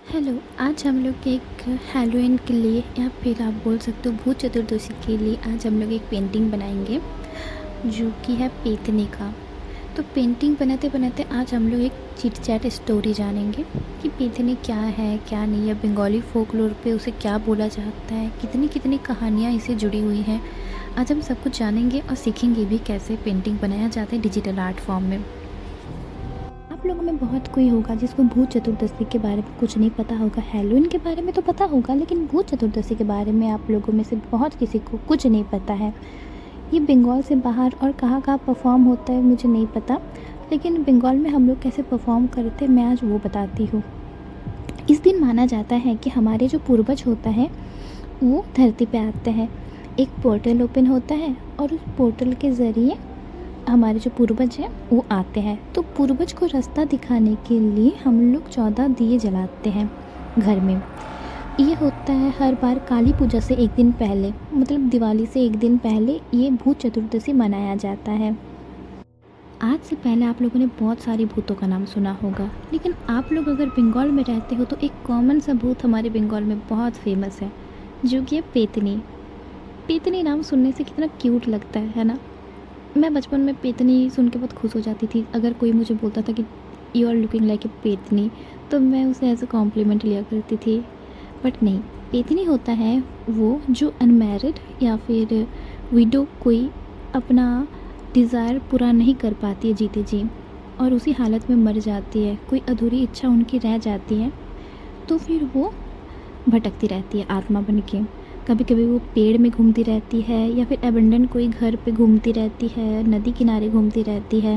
Hello. आज हम लोग एक हैलोवीन के लिए या फिर आप बोल सकते हो भूत चतुर्दशी के लिए आज हम लोग एक पेंटिंग बनाएंगे जो कि है पेतनी का। तो पेंटिंग बनाते बनाते आज हम लोग एक चिट चैट स्टोरी जानेंगे कि पेतनी क्या है क्या नहीं है, बंगाली फोकलोर पे उसे क्या बोला जाता है, कितनी कितनी कहानियाँ इससे जुड़ी हुई हैं। आज हम सब कुछ जानेंगे और सीखेंगे भी कैसे पेंटिंग बनाया जाता है डिजिटल आर्ट फॉर्म में। आप लोगों में बहुत कोई होगा जिसको भूत चतुर्दशी के बारे में कुछ नहीं पता होगा। हैलोवीन के बारे में तो पता होगा, लेकिन भूत चतुर्दशी के बारे में आप लोगों में से बहुत किसी को कुछ नहीं पता है। ये बंगाल से बाहर और कहाँ कहाँ परफॉर्म होता है मुझे नहीं पता, लेकिन बंगाल में हम लोग कैसे परफॉर्म करते हैं मैं आज वो बताती हूँ। इस दिन माना जाता है कि हमारे जो पूर्वज होता है वो धरती पे आते हैं। एक पोर्टल ओपन होता है और उस पोर्टल के ज़रिए हमारे जो पूर्वज हैं वो आते हैं। तो पूर्वज को रास्ता दिखाने के लिए हम लोग 14 दिए जलाते हैं घर में। ये होता है हर बार काली पूजा से एक दिन पहले, मतलब दिवाली से एक दिन पहले ये भूत चतुर्दशी मनाया जाता है। आज से पहले आप लोगों ने बहुत सारे भूतों का नाम सुना होगा, लेकिन आप लोग अगर बंगाल में रहते हो तो एक कॉमन सा भूत हमारे बंगाल में बहुत फेमस है जो कि है पेतनी। पेतनी नाम सुनने से कितना क्यूट लगता है ना। मैं बचपन में पेतनी सुन के बहुत खुश हो जाती थी। अगर कोई मुझे बोलता था कि you are looking like a petni, तो मैं उसे एज ए कॉम्प्लीमेंट लिया करती थी। बट नहीं, पेतनी होता है वो जो अनमैरिड या फिर विडो कोई अपना डिज़ायर पूरा नहीं कर पाती है जीते जी और उसी हालत में मर जाती है, कोई अधूरी इच्छा उनकी रह जाती है, तो फिर वो भटकती रहती है आत्मा बन के। कभी कभी वो पेड़ में घूमती रहती है या फिर एबंडन कोई घर पे घूमती रहती है, नदी किनारे घूमती रहती है।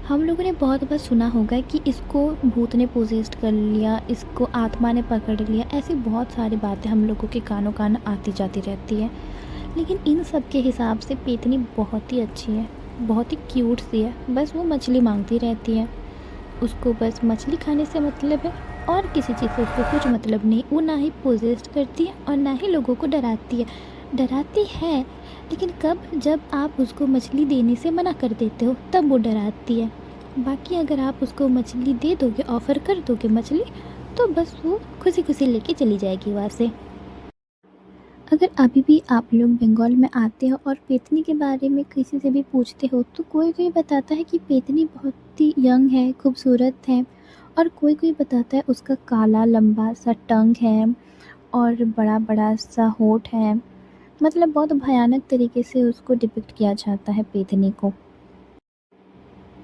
हम लोगों ने बहुत बार सुना होगा कि इसको भूत ने पोजेस्ट कर लिया, इसको आत्मा ने पकड़ लिया। ऐसी बहुत सारी बातें हम लोगों के कानों कान आती जाती रहती है, लेकिन इन सब के हिसाब से पेतनी बहुत ही अच्छी है, बहुत ही क्यूट सी है। बस वो मछली मांगती रहती है, उसको बस मछली खाने से मतलब है और किसी चीज़ से उसको कुछ मतलब नहीं। वो ना ही पोजेस्ट करती है और ना ही लोगों को डराती है। डराती है लेकिन कब, जब आप उसको मछली देने से मना कर देते हो तब वो डराती है। बाकी अगर आप उसको मछली दे दोगे, ऑफ़र कर दोगे मछली, तो बस वो खुशी खुशी लेके चली जाएगी वहाँ से। अगर अभी भी आप लोग बंगाल में आते हो और पेतनी के बारे में किसी से भी पूछते हो तो कोई कोई बताता है कि पेतनी बहुत ही यंग है, खूबसूरत है, और कोई कोई बताता है उसका काला लंबा सा टंग है और बड़ा बड़ा सा होठ है। मतलब बहुत भयानक तरीके से उसको डिपिक्ट किया जाता है पेतनी को।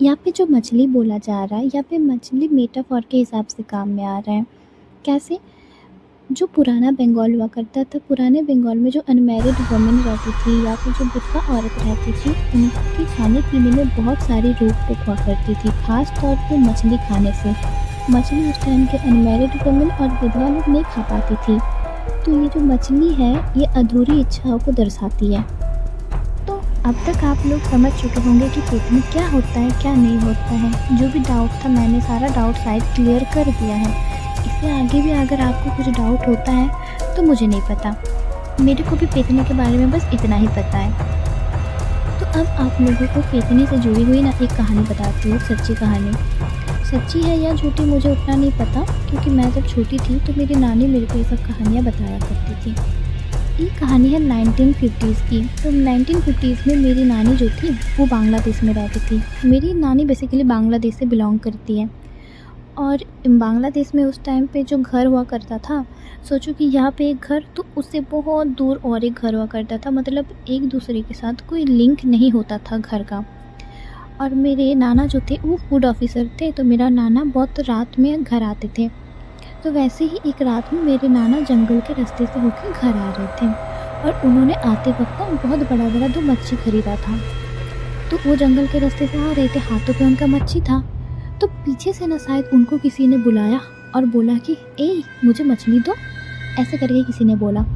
यहाँ पे जो मछली बोला जा रहा है, यहाँ पे मछली मेटाफॉर के हिसाब से काम में आ रहा है। कैसे? जो पुराना बंगाल हुआ करता था, पुराने बंगाल में जो अनमैरिड वुमेन रहती थी या फिर जो विधवा औरत रहती थी, उनके खाने पीने में बहुत सारी रोक टोक हुआ करती थी, ख़ास तौर पे मछली खाने से। मछली उस टाइम के अनमैरिड वुमेन और विधवा लोग नहीं खा पाती थी। तो ये जो मछली है ये अधूरी इच्छाओं को दर्शाती है। तो अब तक आप लोग समझ चुके होंगे कि पेतनी क्या होता है क्या नहीं होता है। जो भी डाउट था मैंने सारा डाउट शायद क्लियर कर दिया है। इससे आगे भी अगर आपको कुछ डाउट होता है तो मुझे नहीं पता, मेरे को भी पेतनी के बारे में बस इतना ही पता है। तो अब आप लोगों को पेतनी से जुड़ी हुई ना एक कहानी बताती हूँ, सच्ची कहानी। सच्ची है या झूठी मुझे उतना नहीं पता, क्योंकि मैं जब छोटी थी तो मेरी नानी मेरे को ये सब कहानियाँ बताया करती थी। ये कहानी है 1950s की। तो 1950s में मेरी नानी जो थी वो बांग्लादेश में रहती थी। मेरी नानी बेसिकली बांग्लादेश से बिलोंग करती है और बांग्लादेश में उस टाइम पे जो घर हुआ करता था, सोचो कि यहाँ पे एक घर तो उससे बहुत दूर और एक घर हुआ करता था, मतलब एक दूसरे के साथ कोई लिंक नहीं होता था घर का। और मेरे नाना जो थे वो फूड ऑफिसर थे, तो मेरा नाना बहुत रात में घर आते थे। तो वैसे ही एक रात में मेरे नाना जंगल के रास्ते से होकर घर आ रहे थे और उन्होंने आते वक्त ना बहुत बड़ा बड़ा 2 मच्छी खरीदा था। तो वो जंगल के रास्ते से आ रहे थे, हाथों पे उनका मच्छी था। तो पीछे से ना शायद उनको किसी ने बुलाया और बोला कि ए मुझे मछली दो, ऐसे करके किसी ने बोला।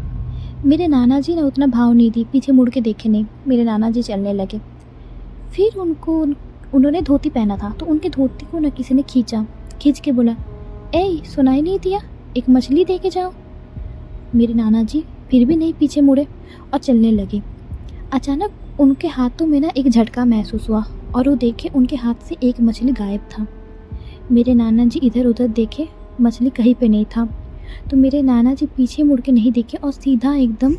मेरे नाना जी ने उतना भाव नहीं दी, पीछे मुड़ के देखे नहीं, मेरे नाना जी चलने लगे। फिर उन्होंने धोती पहना था, तो उनके धोती को ना किसी ने खींच के बोला, ए सुनाई नहीं दिया, एक मछली दे के जाओ। मेरे नाना जी फिर भी नहीं पीछे मुड़े और चलने लगे। अचानक उनके हाथों में ना एक झटका महसूस हुआ और वो देखे उनके हाथ से एक मछली गायब था। मेरे नाना जी इधर उधर देखे मछली कहीं पे नहीं था। तो मेरे नाना जी पीछे मुड़ के नहीं देखे और सीधा एकदम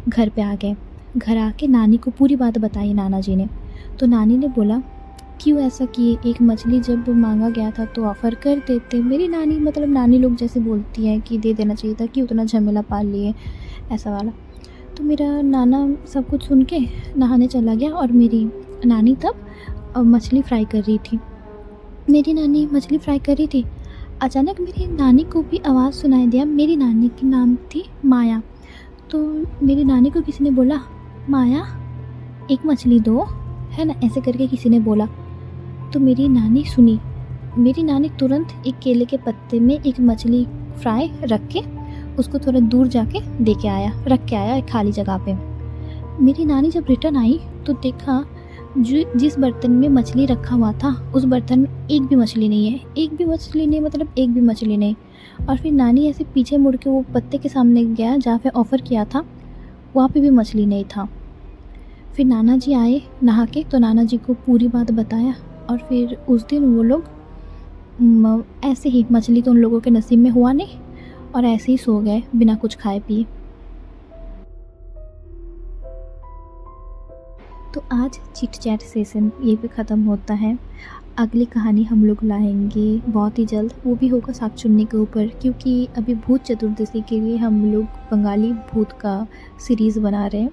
घर पे आ गए। घर आके नानी को पूरी बात बताई नाना जी ने। तो नानी ने बोला, क्यों ऐसा किए, एक मछली जब मांगा गया था तो ऑफ़र कर देते। मेरी नानी मतलब नानी लोग जैसे बोलती हैं कि दे देना चाहिए था, क्यों उतना झमेला पाल लिए, ऐसा वाला। तो मेरा नाना सब कुछ सुन के नहाने चला गया और मेरी नानी तब मछली फ्राई कर रही थी। मेरी नानी मछली फ्राई कर रही थी। अचानक मेरी नानी को भी आवाज़ सुनाई दिया। मेरी नानी की नाम थी माया। तो मेरी नानी को किसी ने बोला, माया एक मछली दो, है ना, ऐसे करके किसी ने बोला। तो मेरी नानी सुनी। मेरी नानी तुरंत एक केले के पत्ते में एक मछली फ्राई रख के उसको थोड़ा दूर जाके रख के आया एक खाली जगह पे। मेरी नानी जब रिटर्न आई तो देखा जिस बर्तन में मछली रखा हुआ था उस बर्तन में एक भी मछली नहीं है। एक भी मछली नहीं मतलब एक भी मछली नहीं। और फिर नानी ऐसे पीछे मुड़ के वो पत्ते के सामने गया जहाँ पे ऑफ़र किया था, वहाँ पे भी मछली नहीं था। फिर नाना जी आए नहा के, तो नाना जी को पूरी बात बताया और फिर उस दिन वो लोग ऐसे ही, मछली तो उन लोगों के नसीब में हुआ नहीं और ऐसे ही सो गए बिना कुछ खाए पिए। तो आज चिट चैट सेशन यहीं पे ख़त्म होता है। अगली कहानी हम लोग लाएंगे बहुत ही जल्द, वो भी होगा शाकचुन्नी के ऊपर, क्योंकि अभी भूत चतुर्दशी के लिए हम लोग बंगाली भूत का सीरीज़ बना रहे हैं।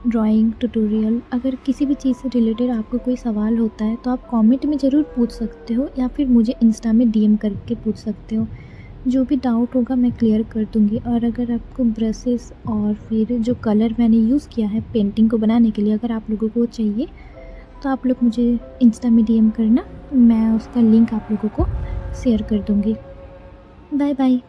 ड्राइंग ट्यूटोरियल, अगर किसी भी चीज़ से रिलेटेड आपको कोई सवाल होता है तो आप कमेंट में ज़रूर पूछ सकते हो या फिर मुझे इंस्टा में डीएम करके पूछ सकते हो। जो भी डाउट होगा मैं क्लियर कर दूँगी। और अगर आपको ब्रशेस और फिर जो कलर मैंने यूज़ किया है पेंटिंग को बनाने के लिए, अगर आप लोगों को चाहिए तो आप लोग मुझे इंस्टा में डीएम करना, मैं उसका लिंक आप लोगों को शेयर कर दूँगी। Bye bye.